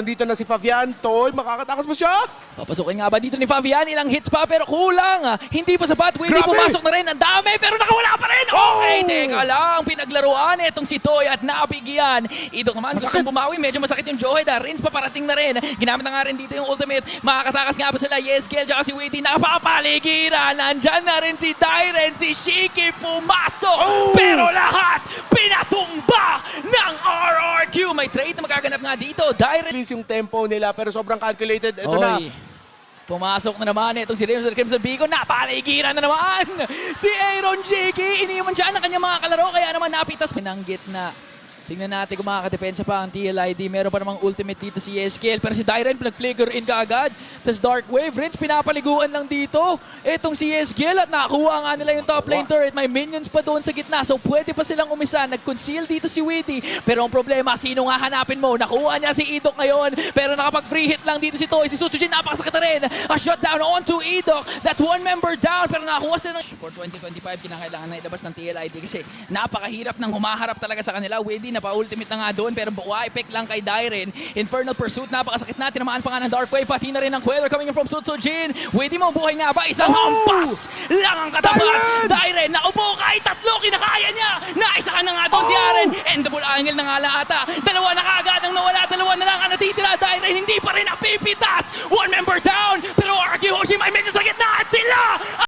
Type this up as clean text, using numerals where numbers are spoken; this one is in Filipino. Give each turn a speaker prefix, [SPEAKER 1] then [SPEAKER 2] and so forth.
[SPEAKER 1] nandito na si Fabian. Toy, makakatakas mo siya?
[SPEAKER 2] Papasukin nga ba dito ni Fabian? Ilang hits pa pero kulang. Hindi pa sapat. Pwede
[SPEAKER 1] Grabe!
[SPEAKER 2] pumasok na rin. Ang dami pero nakawala pa rin. Okay, teka lang. Pinaglaruan itong si Toy at napigyan. Idok naman gustong bumawi. Medyo masakit yung Jowhead. Rins paparating na rin. Ginamit na nga rin dito yung ultimate. Makakatakas nga pa sila. Yeskel tsaka si Witty. Napapaligiran. Nandyan na rin si Dyren. Si Shiki pumasok. Pero lahat pinatumba ng RRQ. May trade na magaganap nga dito. Dyren.
[SPEAKER 1] Release yung tempo nila pero sobrang calculated. Ito na.
[SPEAKER 2] Pumasok na naman itong si Crimson Beacon. Napaligiran na naman si Aaron Jiki. Iniwan siya ng kanyang mga kalaro. Kaya naman napitas. Pinanggit na. Tingnan natin kung makakadepensa pa ang TLID. Meron pa namang ultimate dito si Yeskel. Pero si Dyren pinag-flicker in kaagad. Tapos Dark Wave. Rins pinapaliguan lang dito. Itong si Yeskel at nakuha nga nila yung top lane turret. May minions pa doon sa gitna. So pwede pa silang umisa. Nag-conceal dito si Witty. Pero ang problema, sino nga hanapin mo? Nakuha niya si Idok ngayon. Pero nakapag-free hit lang dito si Toy. Si Sutsujin napakasakit na rin. A shutdown onto Idok. That's one member down. Pero nakakuha sila ng... For 2025, kinakailangan na ilabas ng TLID kasi napakahirap nang humaharap talaga sa kanila. Witty pa-ultimate na nga doon pero effect lang kay Dyren. Infernal Pursuit, napakasakit na. Tinamaan pa nga ng Dark Wave, pati na rin ng Queller coming in from Sutsujin. Witty mo, buhay nga ba? Isang hampas lang ang katapat. Dyren, naupo kahit tatlo, kinakaya niya. Naisa ka na nga doon si Aren. Endable angle na nga lang ata. Dalawa na kaagad ang nawala, dalawa na lang ang natitira. Dyren, hindi pa rin napipitas. One member down, pero RQ Hoshi may medyo sa gitna at sila